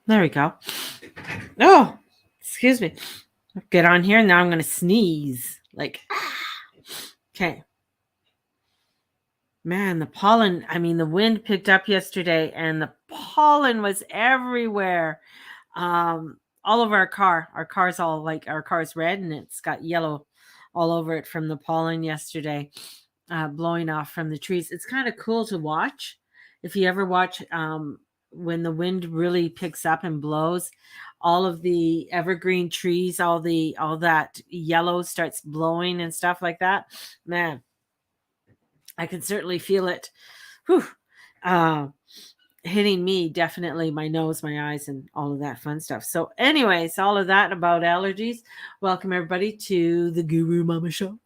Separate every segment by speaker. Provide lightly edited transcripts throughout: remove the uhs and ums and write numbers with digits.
Speaker 1: There we go. Oh, excuse me. Get on here. Now I'm going to sneeze. Okay. Man, the pollen, the wind picked up yesterday and the pollen was everywhere. All over our car. Our car's our car's red and it's got yellow all over it from the pollen yesterday, blowing off from the trees. It's kind of cool to watch. If you ever watch when the wind really picks up and blows, all of the evergreen trees, all that yellow starts blowing and stuff like that. Man, I can certainly feel it. Whew. Uh, Hitting me, definitely my nose, my eyes, and all of that fun stuff. So, anyways, all of that about allergies. Welcome everybody to the Guru Mama Show.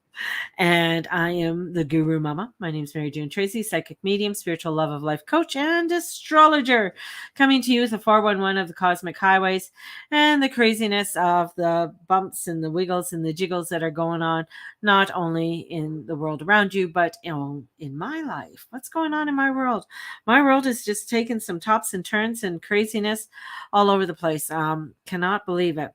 Speaker 1: And I am the Guru Mama. My name is Mary Jane Tracy, psychic medium, spiritual love of life coach, and astrologer, coming to you with the 411 of the cosmic highways and the craziness of the bumps and the wiggles and the jiggles that are going on, not only in the world around you, but in my life. What's going on in my world? My world is just taking some tops and turns and craziness all over the place. Cannot believe it.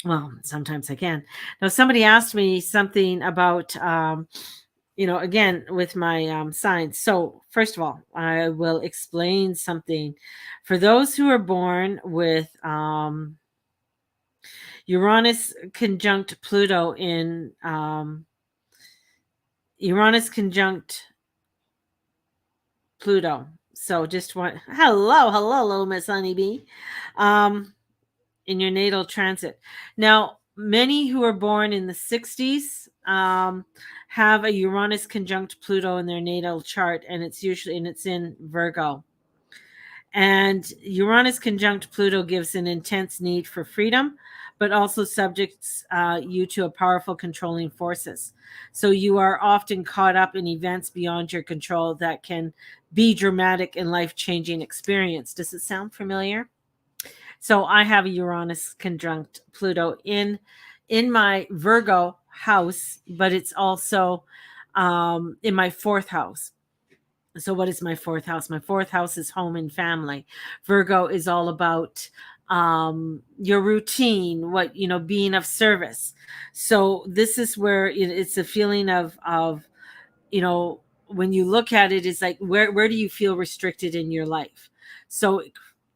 Speaker 1: Well, sometimes I can. Now, somebody asked me something about, again, with my signs. So, first of all, I will explain something. For those who are born with Uranus conjunct Pluto in Uranus conjunct Pluto. So, just one. Hello, little Miss Honeybee. In your natal transit. Now, many who are born in the 60s have a Uranus conjunct Pluto in their natal chart, and it's in Virgo. And Uranus conjunct Pluto gives an intense need for freedom, but also subjects you to a powerful controlling forces. So you are often caught up in events beyond your control that can be dramatic and life-changing experience. Does it sound familiar? So I have a Uranus conjunct Pluto in my Virgo house, but it's also in my fourth house. So what is my fourth house? My fourth house is home and family. Virgo is all about your routine, being of service. So this is where it's a feeling of when you look at it, it's like where do you feel restricted in your life? So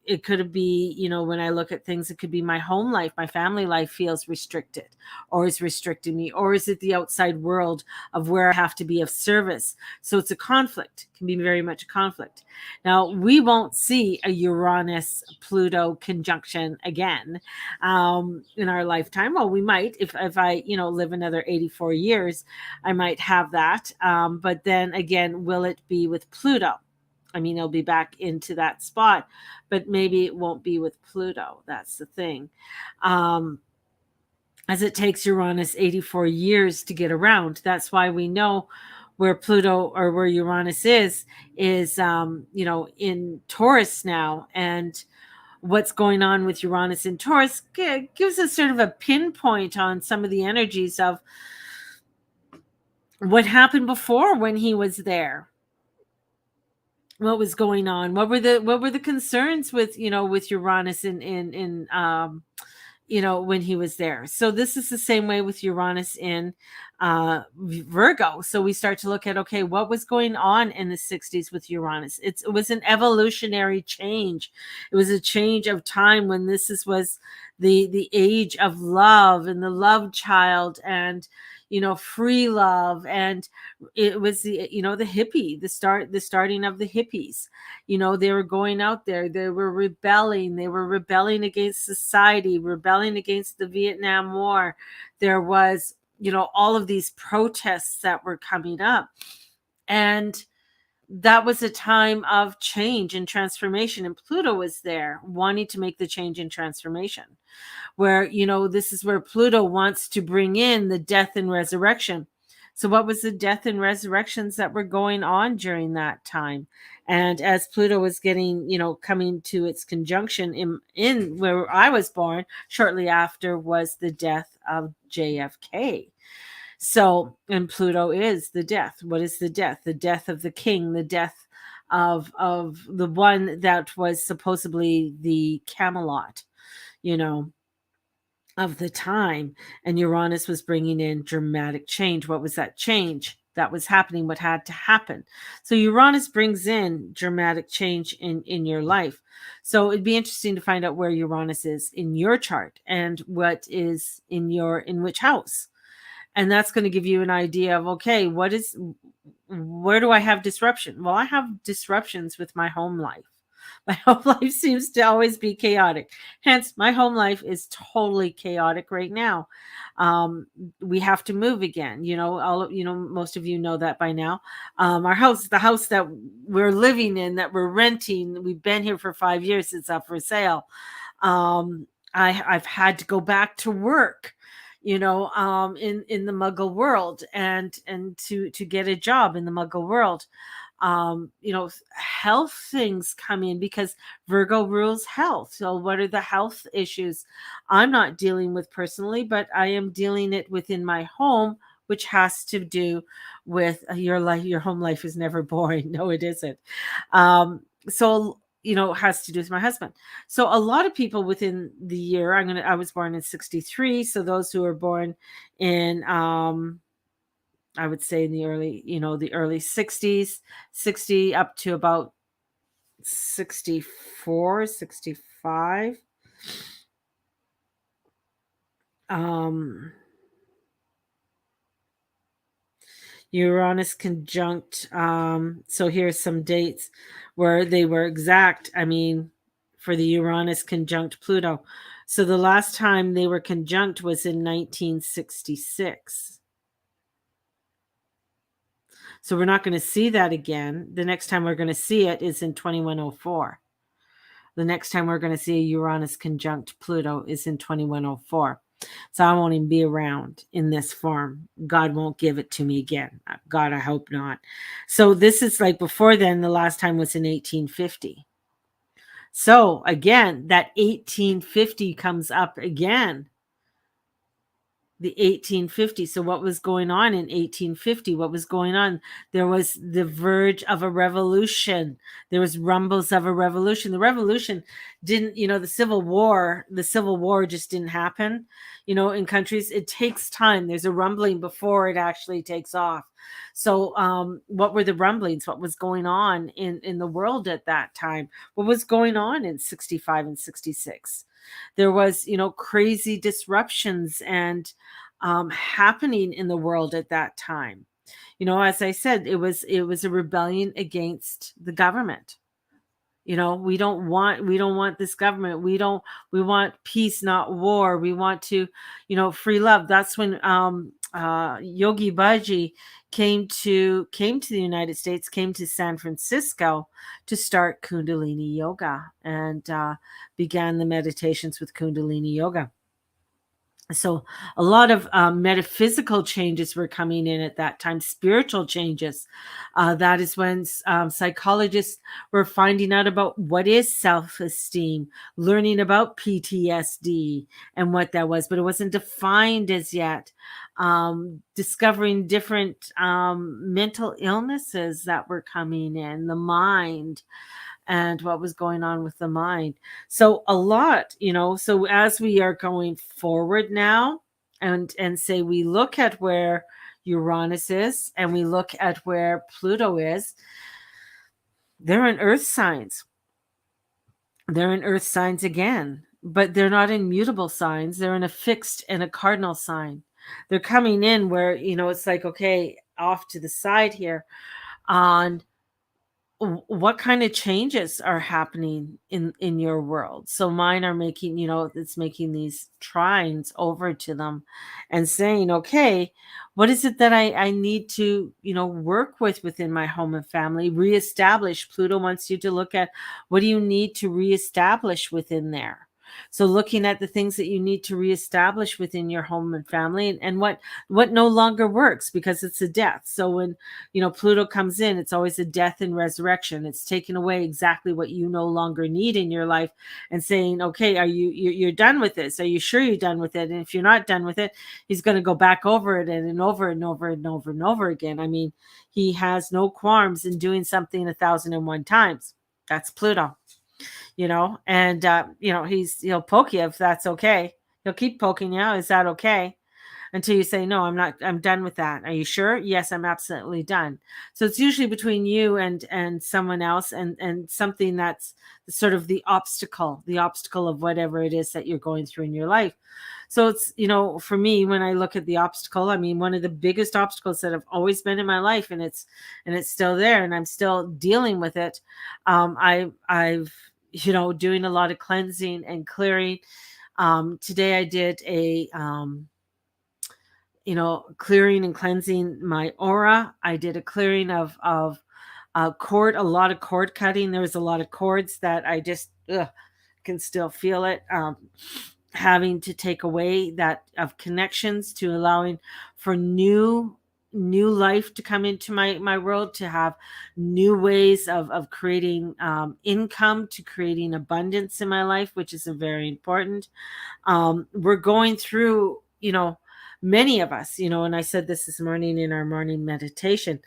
Speaker 1: it could be, when I look at things, it could be my home life, my family life feels restricted or is restricting me, or is it the outside world of where I have to be of service? So it's a conflict, it can be very much a conflict. Now, we won't see a Uranus Pluto conjunction again in our lifetime. Well, we might, if I, live another 84 years, I might have that. But then again, will it be with Pluto? It'll be back into that spot, but maybe it won't be with Pluto. That's the thing. As it takes Uranus 84 years to get around. That's why we know where Pluto or where Uranus is in Taurus now. And what's going on with Uranus in Taurus gives us sort of a pinpoint on some of the energies of what happened before when he was there. What was going on? What were the concerns with Uranus in when he was there? So this is the same way with Uranus in Virgo. So we start to look at, okay, what was going on in the 60s with Uranus? It was an evolutionary change. It was a change of time when was the age of love and the love child and free love, and it was the the starting of the hippies. They were going out there, they were rebelling against society, rebelling against the Vietnam War. There was all of these protests that were coming up, and that was a time of change and transformation, and Pluto was there wanting to make the change and transformation, where this is where Pluto wants to bring in the death and resurrection. So what was the death and resurrections that were going on during that time? And as Pluto was getting coming to its conjunction in where I was born, shortly after was the death of JFK. So, and Pluto is the death. What is the death? The death of the king, the death of the one that was supposedly the Camelot, you know, of the time. And Uranus was bringing in dramatic change. What was that change that was happening? What had to happen? So Uranus brings in dramatic change in your life. So it'd be interesting to find out where Uranus is in your chart and what is in which house. And that's going to give you an idea of, okay, where do I have disruption? Well, I have disruptions with my home life. My home life seems to always be chaotic. Hence, my home life is totally chaotic right now. Um, we have to move again. Most of you know that by now. The house that we're living in, that we're renting, we've been here for 5 years. It's up for sale. I've had to go back to work, in the Muggle world, and to get a job in the Muggle world. Health things come in because Virgo rules health. So what are the health issues I'm not dealing with personally, but I am dealing it within my home, which has to do with your life. Your home life is never boring. No, it isn't. So it has to do with my husband. So a lot of people within the year, I was born in 63. So those who are born in, I would say in the early 60s, 60 up to about 64, 65. Uranus conjunct. So here's some dates where they were exact. For the Uranus conjunct Pluto. So the last time they were conjunct was in 1966. So we're not going to see that again. The next time we're going to see it is in 2104. The next time we're going to see a Uranus conjunct Pluto is in 2104. So I won't even be around in this form. God won't give it to me again. God, I hope not. So this is like before then, the last time was in 1850. So again, that 1850 comes up again. The 1850. So what was going on in 1850? What was going on? There was the verge of a revolution. There was rumbles of a revolution. The revolution didn't, the Civil War just didn't happen. In countries, it takes time. There's a rumbling before it actually takes off. So what were the rumblings? What was going on in the world at that time? What was going on in 65 and 66? There was, crazy disruptions and happening in the world at that time. As I said, it was a rebellion against the government. We don't want this government. We want peace, not war. We want to, free love. That's when Yogi Bhaji came to the United States, came to San Francisco to start Kundalini Yoga and began the meditations with Kundalini Yoga. So a lot of metaphysical changes were coming in at that time, spiritual changes. That is when psychologists were finding out about what is self-esteem, learning about PTSD and what that was, but it wasn't defined as yet. Discovering different mental illnesses that were coming in, the mind, and what was going on with the mind. So a lot, so as we are going forward now and say we look at where Uranus is and we look at where Pluto is, they're in earth signs. They're in earth signs again, but they're not in mutable signs. They're in a fixed and a cardinal sign. They're coming in where, it's like, okay, off to the side here on what kind of changes are happening in your world. So mine are making, it's making these trines over to them and saying, okay, what is it that I need to, work with within my home and family, reestablish? Pluto wants you to look at what do you need to reestablish within there. So looking at the things that you need to reestablish within your home and family, and what no longer works, because it's a death. So when, Pluto comes in, it's always a death and resurrection. It's taking away exactly what you no longer need in your life, and saying, okay, you're done with this? Are you sure you're done with it? And if you're not done with it, he's going to go back over it and over and over and over and over again. I mean, he has no qualms in doing something 1,001 times. That's Pluto. And he'll poke you if that's okay. He'll keep poking you. Is that okay? Until you say, no, I'm not, I'm done with that. Are you sure? Yes, I'm absolutely done. So it's usually between you and someone else, and something that's sort of the obstacle of whatever it is that you're going through in your life. So it's, for me, when I look at the obstacle, I mean, one of the biggest obstacles that have always been in my life, and it's still there, and I'm still dealing with it. I've doing a lot of cleansing and clearing. Today I did a clearing and cleansing my aura. I did a clearing of cord, a lot of cord cutting. There was a lot of cords that I just can still feel it. Having to take away that of connections, to allowing for new life to come into my world, to have new ways of creating income, to creating abundance in my life, which is very important. We're going through, many of us, and I said this morning in our morning meditation,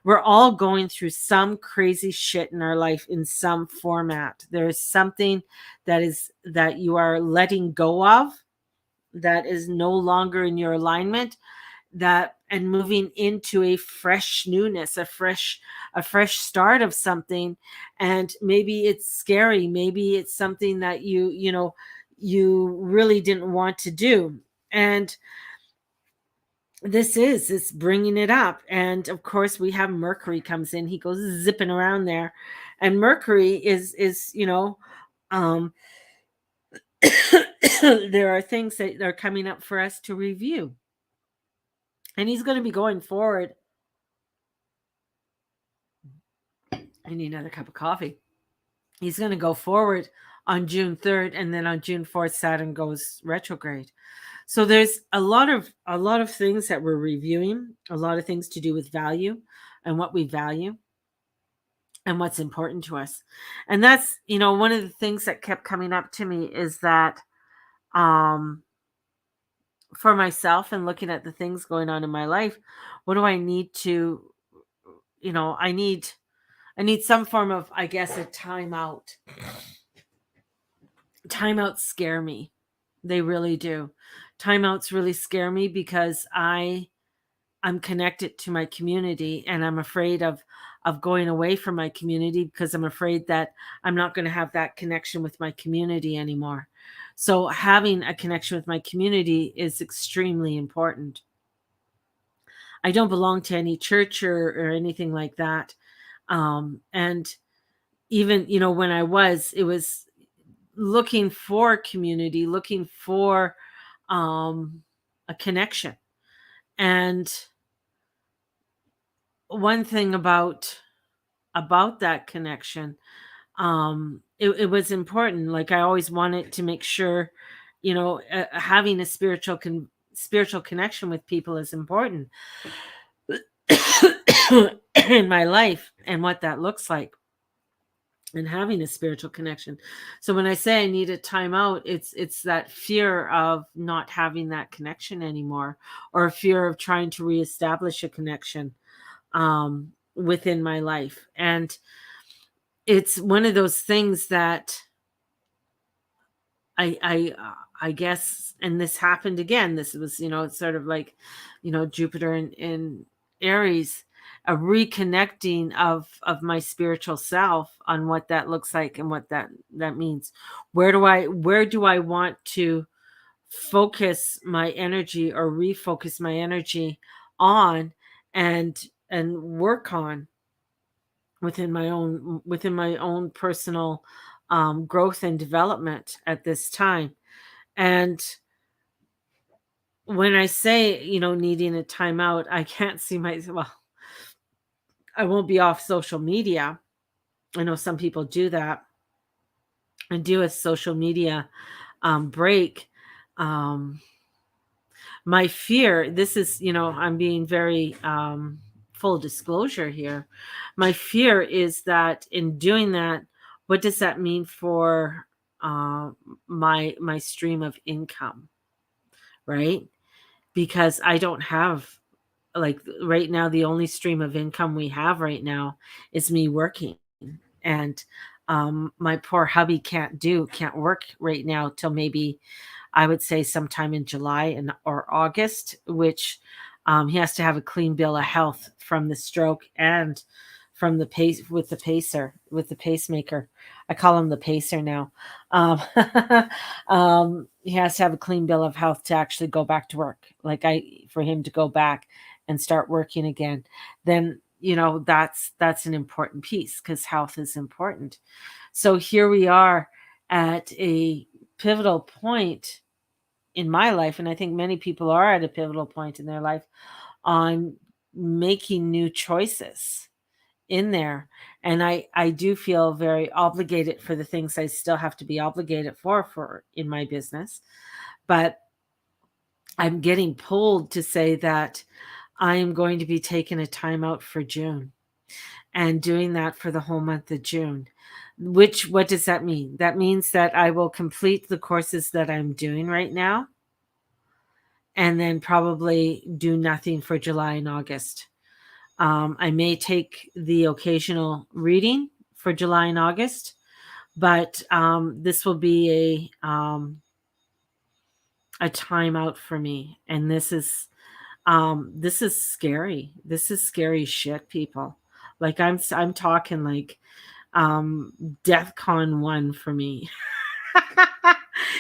Speaker 1: we're all going through some crazy shit in our life in some format. There is something that you are letting go of, that is no longer in your alignment, and moving into a fresh newness, a fresh start of something. And maybe it's scary, maybe it's something that you really didn't want to do. And it's bringing it up. And of course we have Mercury comes in, he goes zipping around there, and Mercury is um there are things that are coming up for us to review, and he's going to be going forward. I need another cup of coffee. He's going to go forward on June 3rd, and then on June 4th Saturn goes retrograde. So there's a lot of things that we're reviewing, a lot of things to do with value and what we value and what's important to us. And that's, one of the things that kept coming up to me is that for myself, and looking at the things going on in my life, what do I need to, I need some form of, I guess, a timeout. Timeouts scare me. They really do. Timeouts really scare me, because I'm connected to my community, and I'm afraid of going away from my community, because I'm afraid that I'm not going to have that connection with my community anymore. So having a connection with my community is extremely important. I don't belong to any church or anything like that. And even, when it was looking for community, looking for a connection. And one thing about that connection, it was important. Like, I always wanted to make sure, having a spiritual connection with people is important in my life, and what that looks like, and having a spiritual connection. So when I say I need a timeout, it's that fear of not having that connection anymore, or a fear of trying to reestablish a connection within my life. And it's one of those things that I guess, and this happened again. This was, it's sort of like, Jupiter in Aries, a reconnecting of my spiritual self, on what that looks like and what that means. Where do I want to focus my energy, or refocus my energy on, and work on within my own personal growth and development at this time. And when I say, needing a timeout, I can't see I won't be off social media. I know some people do that, and do a social media break, um, my fear, this is, I'm being very full disclosure here. My fear is that in doing that, what does that mean for uh, my stream of income, right? Because I don't have, like, right now, the only stream of income we have right now is me working. And my poor hubby can't work right now till maybe, I would say, sometime in July or August, which he has to have a clean bill of health from the stroke and from the with the pacemaker. I call him the pacer now. Um, he has to have a clean bill of health to actually go back to work. Like, for him to go back and start working again, then that's an important piece, because health is important. So here we are at a pivotal point in my life, and I think many people are at a pivotal point in their life on making new choices in there. And I do feel very obligated for the things I still have to be obligated for in my business. But I'm getting pulled to say that I am going to be taking a time out for June and doing that for the whole month of June. What does that mean? That means that I will complete the courses that I'm doing right now, and then probably do nothing for July and August. I may take the occasional reading for July and August, but this will be a time out for me, and this is scary. This is scary shit, people. Like, I'm talking like DEFCON 1 for me.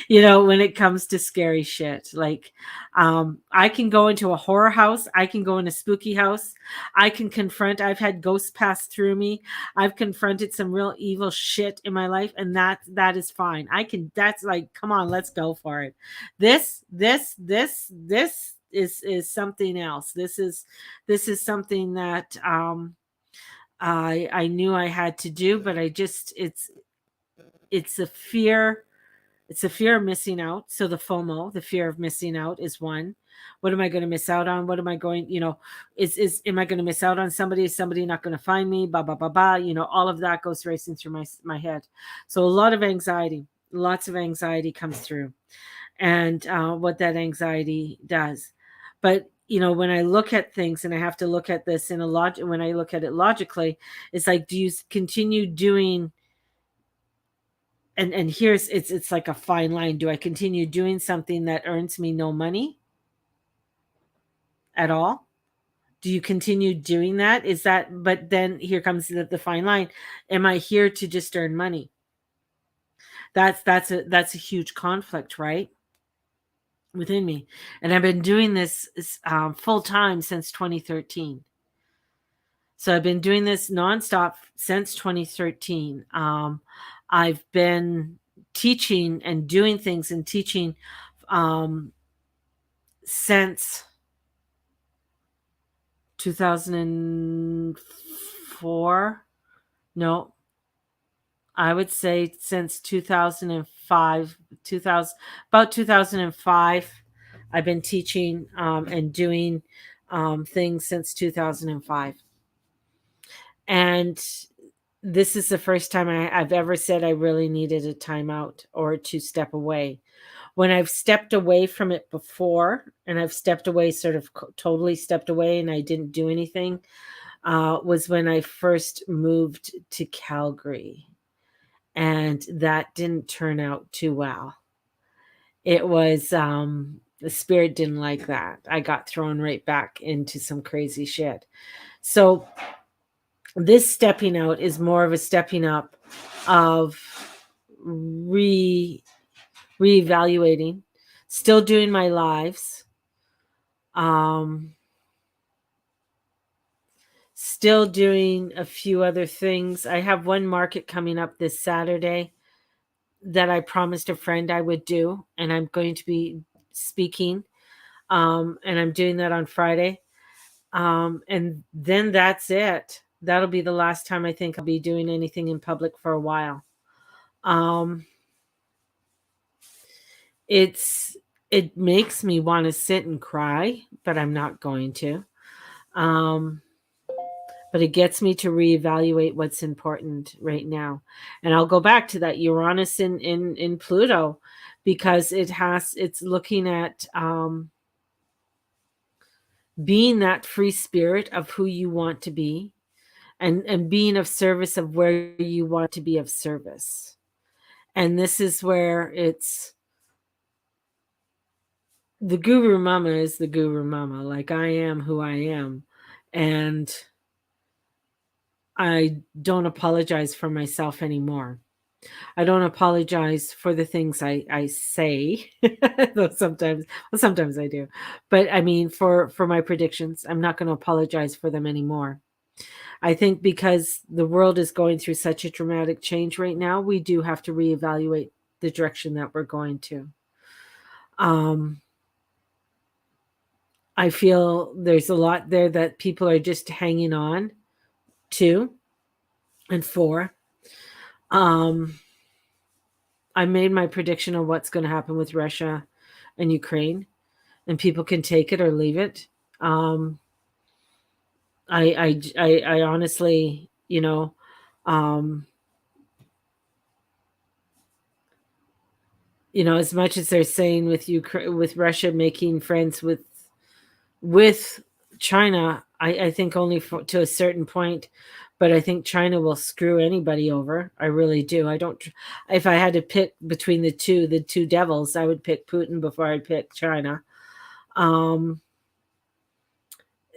Speaker 1: When it comes to scary shit. Like, I can go into a horror house, I can go in a spooky house, I've had ghosts pass through me, I've confronted some real evil shit in my life, and that is fine. That's like, come on, let's go for it. This is something else. This is something that I knew I had to do, but it's a fear. It's a fear of missing out. So the FOMO, the fear of missing out, is one. What am I going to miss out on? What am I going, am I going to miss out on somebody? Is somebody not going to find me? Ba, ba, ba, ba. All of that goes racing through my head. So a lot of anxiety, lots of anxiety comes through, and what that anxiety does. But, when I look at things, and I have to look at this when I look at it logically, it's like, do you continue doing, and here's, it's like a fine line. Do I continue doing something that earns me no money at all? Do you continue doing that? But then here comes the fine line. Am I here to just earn money? That's a huge conflict, right, within me. And I've been doing this full time since 2013. So I've been doing this nonstop since 2013. I've been teaching and doing things and teaching since 2004. No, I would say since 2005, 2000, about 2005. I've been teaching and doing things since 2005. And this is the first time I've ever said I really needed a timeout or to step away. When I've stepped away from it before, and I've stepped away, sort of totally stepped away, and I didn't do anything, was when I first moved to Calgary. And that didn't turn out too well. It was, the spirit didn't like that. I got thrown right back into some crazy shit. So this stepping out is more of a stepping up of reevaluating, still doing my lives, still doing a few other things. I have one market coming up this Saturday that I promised a friend I would do, and I'm going to be speaking, and I'm doing that on Friday. And then that's it. That'll be the last time I think I'll be doing anything in public for a while. Um, it's it makes me want to sit and cry, but I'm not going to. Um, but it gets me to reevaluate what's important right now. And I'll go back to that Uranus in Pluto, because it's looking at being that free spirit of who you want to be, and being of service of where you want to be of service. And this is where it's the guru mama is the guru mama. Like, I am who I am. And I don't apologize for myself anymore. I don't apologize for the things I say, though sometimes I do. But I mean, for my predictions, I'm not going to apologize for them anymore. I think because the world is going through such a dramatic change right now, we do have to reevaluate the direction that we're going to. Um, I feel there's a lot there that people are just hanging on to and for. Um, I made my prediction of what's going to happen with Russia and Ukraine, and people can take it or leave it. Um, I honestly, um, as much as they're saying with with Russia making friends with China, I think only to a certain point. But I think China will screw anybody over. I really do. I don't. If I had to pick between the two devils, I would pick Putin before I'd pick China. Um,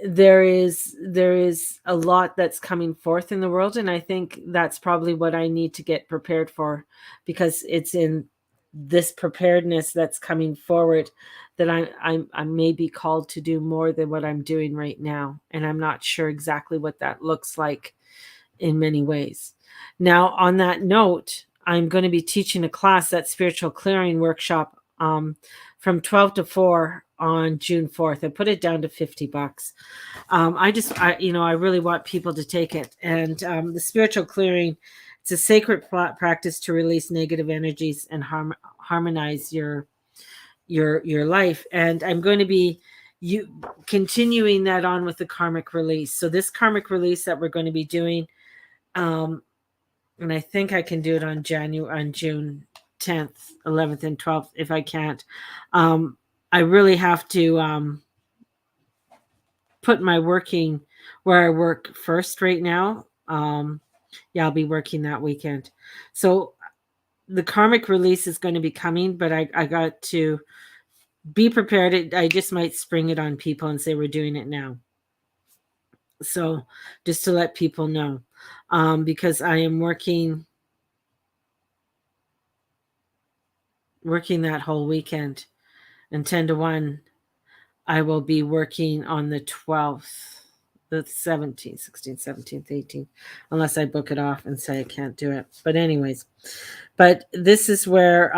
Speaker 1: there is a lot that's coming forth in the world, and I think that's probably what I need to get prepared for, because it's in this preparedness that's coming forward that I may be called to do more than what I'm doing right now, and I'm not sure exactly what that looks like in many ways. Now, on that note, I'm going to be teaching a class, that spiritual clearing workshop, from 12 to 4 on June 4th. I put it down to $50. I really want people to take it. And the spiritual clearing, it's a sacred practice to release negative energies and harmonize your life. And I'm going to be continuing that on with the karmic release. So this karmic release that we're going to be doing, and I think I can do it on June 10th, 11th, and 12th. If I can't, I really have to put my working where I work first right now. I'll be working that weekend. So the karmic release is going to be coming, but I got to be prepared. I just might spring it on people and say we're doing it now. So just to let people know, because I am working that whole weekend, and 10 to 1 I will be working on the 12th, the 17th, 16th, 17th, 18th, unless I book it off and say I can't do it. But anyways, this is where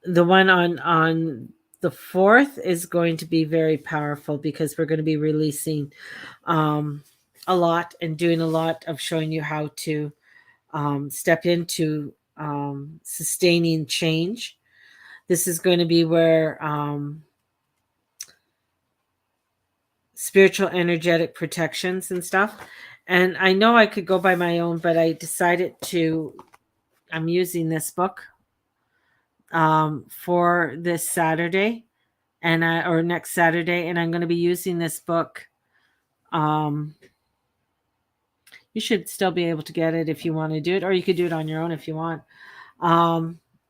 Speaker 1: the one on the 4th is going to be very powerful, because we're going to be releasing a lot and doing a lot of showing you how to step into sustaining change. This is going to be where spiritual energetic protections and stuff. And I know I could go by my own, but I decided I'm using this book for this Saturday or next Saturday. And I'm going to be using this book. You should still be able to get it if you want to do it, or you could do it on your own if you want.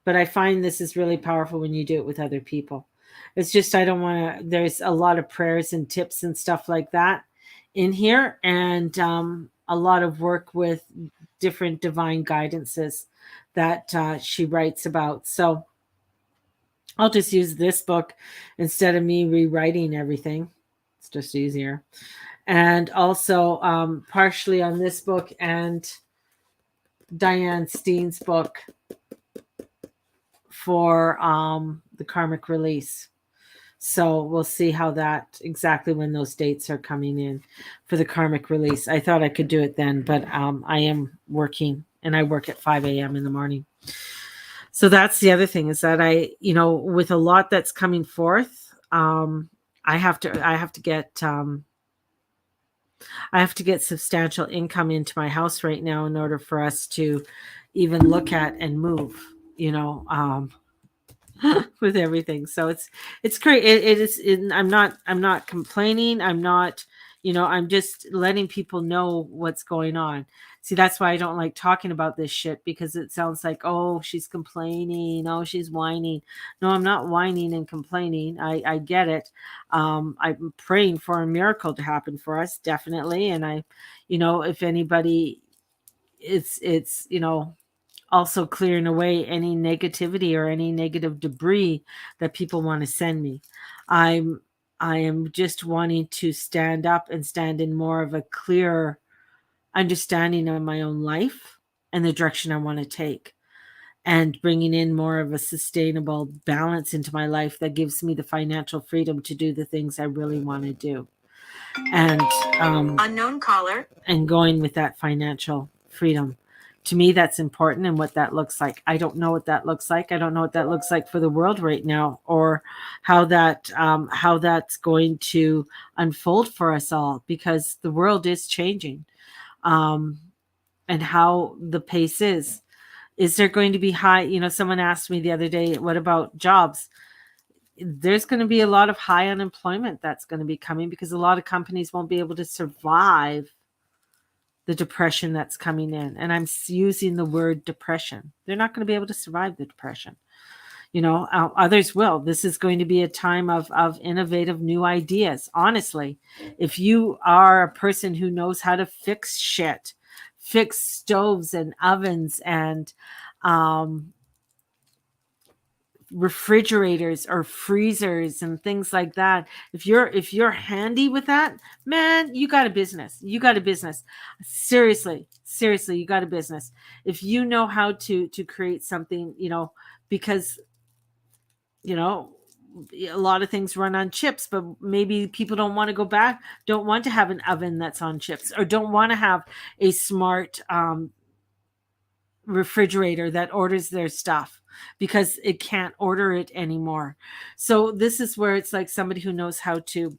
Speaker 1: But I find this is really powerful when you do it with other people. It's just, I don't want to, there's a lot of prayers and tips and stuff like that in here, and a lot of work with different divine guidances that she writes about. So I'll just use this book instead of me rewriting everything. It's just easier. And also partially on this book and Diane Steen's book for the karmic release. So we'll see how that exactly when those dates are coming in for the karmic release. I thought I could do it then, but I am working, and I work at 5 a.m. in the morning. So that's the other thing, is that I, with a lot that's coming forth, I have to get substantial income into my house right now in order for us to even look at and move, with everything. So it's great. I'm not complaining. I'm just letting people know what's going on. See, that's why I don't like talking about this shit, because it sounds like, oh, she's complaining, oh, she's whining. No, I'm not whining and complaining. I get it. I'm praying for a miracle to happen for us, definitely. And if anybody, it's also clearing away any negativity or any negative debris that people want to send me. I'm I am just wanting to stand up and stand in more of a clear understanding of my own life and the direction I want to take, and bringing in more of a sustainable balance into my life that gives me the financial freedom to do the things I really want to do. And
Speaker 2: Unknown caller.
Speaker 1: and going with that financial freedom. To me, that's important, and what that looks like. I don't know what that looks like. I don't know what that looks like for the world right now, or how that's going to unfold for us all, because the world is changing, um, and how the pace is. Is there going to be high? Someone asked me the other day, what about jobs? There's going to be a lot of high unemployment that's going to be coming, because a lot of companies won't be able to survive the depression that's coming in. And I'm using the word depression. They're not going to be able to survive the depression. Others will. This is going to be a time of innovative new ideas. Honestly, if you are a person who knows how to fix shit, fix stoves and ovens and refrigerators or freezers and things like that, if you're handy with that, man, you got a business. Seriously, you got a business. If you know how to create something, because a lot of things run on chips, but maybe people don't want to have an oven that's on chips, or don't want to have a smart refrigerator that orders their stuff because it can't order it anymore. So this is where it's like somebody who knows how to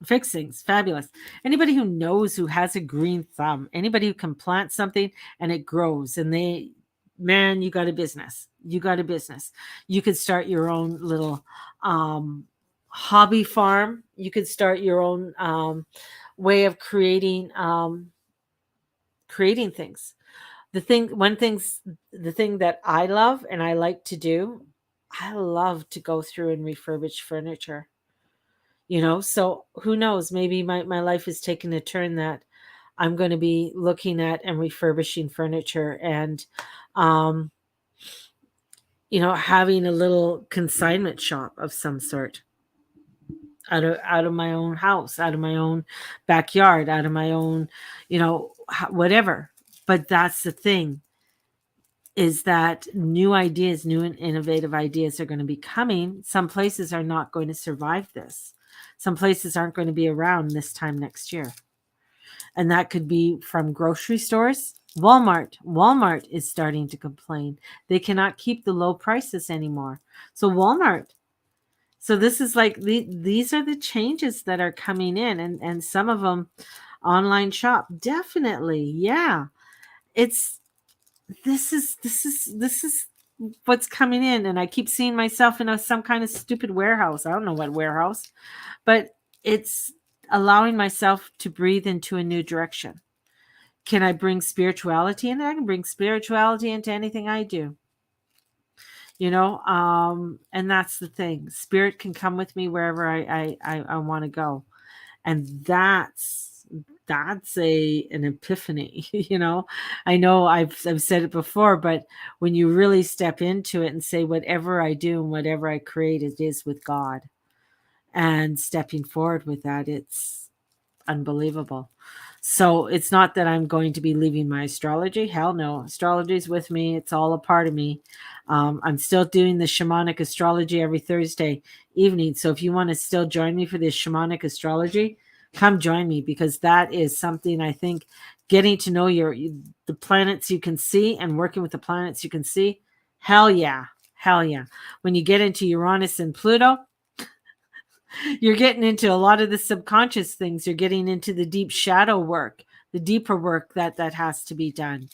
Speaker 1: fix things. Fabulous. Anybody who has a green thumb, anybody who can plant something and it grows, and man, you got a business. You could start your own little hobby farm. You could start your own way of creating things. The thing that I love and I like to do, I love to go through and refurbish furniture. So who knows, maybe my life is taking a turn that I'm going to be looking at and refurbishing furniture, and having a little consignment shop of some sort, out of my own house, out of my own backyard, out of my own, whatever. But that's the thing, is that new and innovative ideas are going to be coming. Some places are not going to survive this. Some places aren't going to be around this time next year. And that could be from grocery stores. Walmart is starting to complain. They cannot keep the low prices anymore. So this is like, these are the changes that are coming in, and some of them online shop. Definitely. Yeah. This is what's coming in, and I keep seeing myself in some kind of stupid warehouse. I don't know what warehouse, but it's allowing myself to breathe into a new direction. Can I bring spirituality in? I can bring spirituality into anything I do. And that's the thing. Spirit can come with me wherever I want to go, and that's an epiphany. I know I've said it before, but when you really step into it and say, whatever I do and whatever I create, it is with God, and stepping forward with that, it's unbelievable. So it's not that I'm going to be leaving my astrology. Hell no. Astrology is with me. It's all a part of me. I'm still doing the shamanic astrology every Thursday evening. So if you want to still join me for this shamanic astrology, come join me, because that is something, I think, getting to know the planets you can see and working with the planets you can see. Hell yeah. Hell yeah. When you get into Uranus and Pluto, you're getting into a lot of the subconscious things. You're getting into the deep shadow work, the deeper work that has to be done.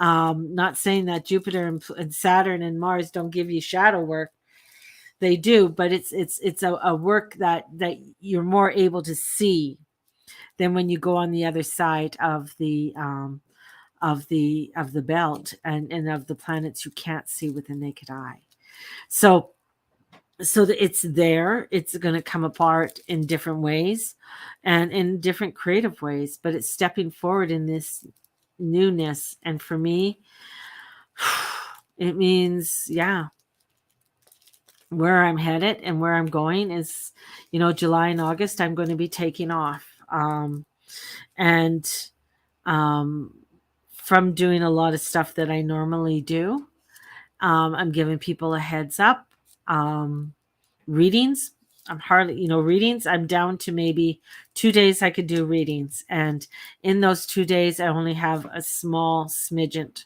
Speaker 1: Not saying that Jupiter and Saturn and Mars don't give you shadow work. They do, but it's a work that you're more able to see than when you go on the other side of the belt and of the planets you can't see with the naked eye. So it's there. It's going to come apart in different ways and in different creative ways, but it's stepping forward in this newness. And for me, it means, yeah, where I'm headed and where I'm going is, July and August, I'm going to be taking off. And from doing a lot of stuff that I normally do, I'm giving people a heads up. Readings, I'm hardly, readings, I'm down to maybe 2 days I could do readings. And in those 2 days, I only have a small smidgen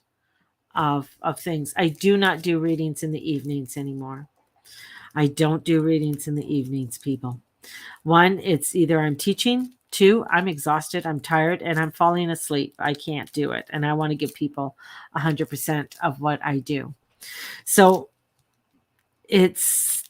Speaker 1: of things. I do not do readings in the evenings anymore. I don't do readings in the evenings, people. One, it's either I'm teaching. Two, I'm exhausted, I'm tired, and I'm falling asleep. I can't do it. And I want to give people 100% of what I do. So it's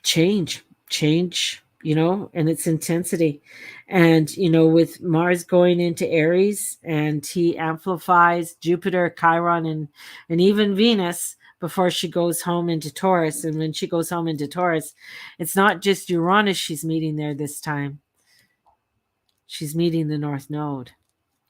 Speaker 1: change, and its intensity. And, with Mars going into Aries, and he amplifies Jupiter, Chiron, and even Venus before she goes home into Taurus. And when she goes home into Taurus, it's not just Uranus she's meeting there this time. She's meeting the North Node.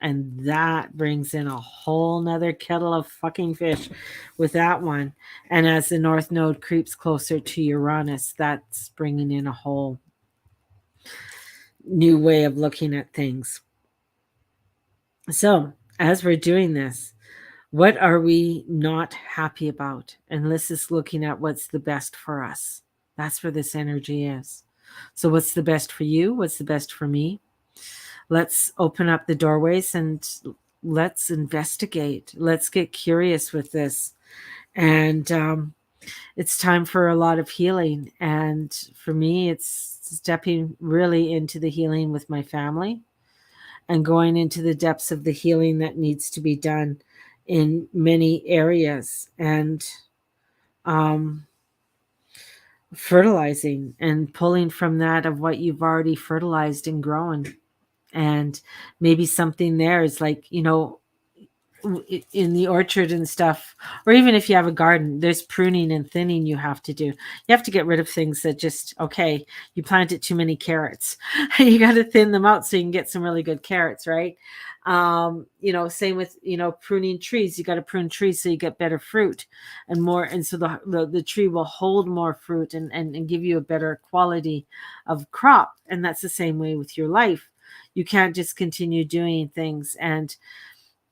Speaker 1: And that brings in a whole nother kettle of fucking fish with that one. And as the North Node creeps closer to Uranus, that's bringing in a whole new way of looking at things. So as we're doing this, what are we not happy about? And this is looking at what's the best for us. That's where this energy is. So what's the best for you? What's the best for me? Let's open up the doorways and let's investigate. Let's get curious with this. And it's time for a lot of healing. And for me, it's stepping really into the healing with my family and going into the depths of the healing that needs to be done in many areas, and fertilizing and pulling from that of what you've already fertilized and grown. And maybe something there is like, in the orchard and stuff, or even if you have a garden, there's pruning and thinning you have to do. You have to get rid of things that just, okay, you planted too many carrots. You got to thin them out so you can get some really good carrots, right? Same with, pruning trees. You got to prune trees so you get better fruit and more. And so the tree will hold more fruit and give you a better quality of crop. And that's the same way with your life. You can't just continue doing things and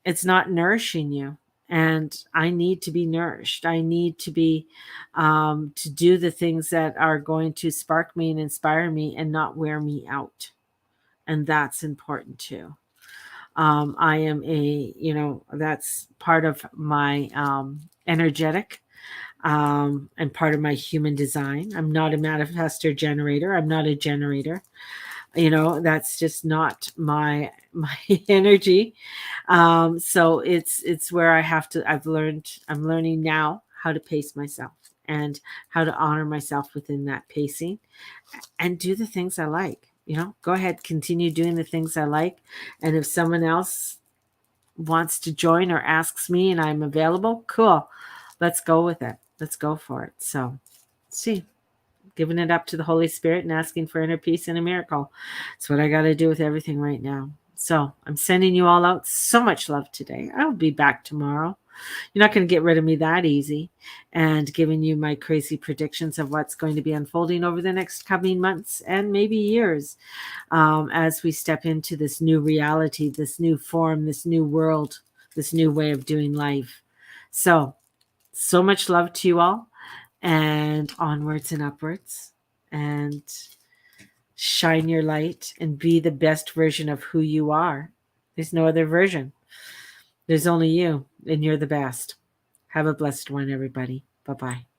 Speaker 1: it's not nourishing you. And I need to be nourished. I need to be, to do the things that are going to spark me and inspire me and not wear me out. And that's important too. I am that's part of my energetic and part of my human design. I'm not a manifestor generator. I'm not a generator. That's just not my energy. So it's where I'm learning now how to pace myself and how to honor myself within that pacing and do the things I like. Go ahead, continue doing the things I like. And if someone else wants to join or asks me and I'm available, cool. Let's go with it. Let's go for it. So see. Giving it up to the Holy Spirit and asking for inner peace and a miracle. It's what I got to do with everything right now. So I'm sending you all out so much love today. I'll be back tomorrow. You're not going to get rid of me that easy, and giving you my crazy predictions of what's going to be unfolding over the next coming months and maybe years, as we step into this new reality, this new form, this new world, this new way of doing life. So much love to you all. And onwards and upwards, and shine your light and be the best version of who you are. There's no other version. There's only you, and you're the best. Have a blessed one, everybody. Bye-bye.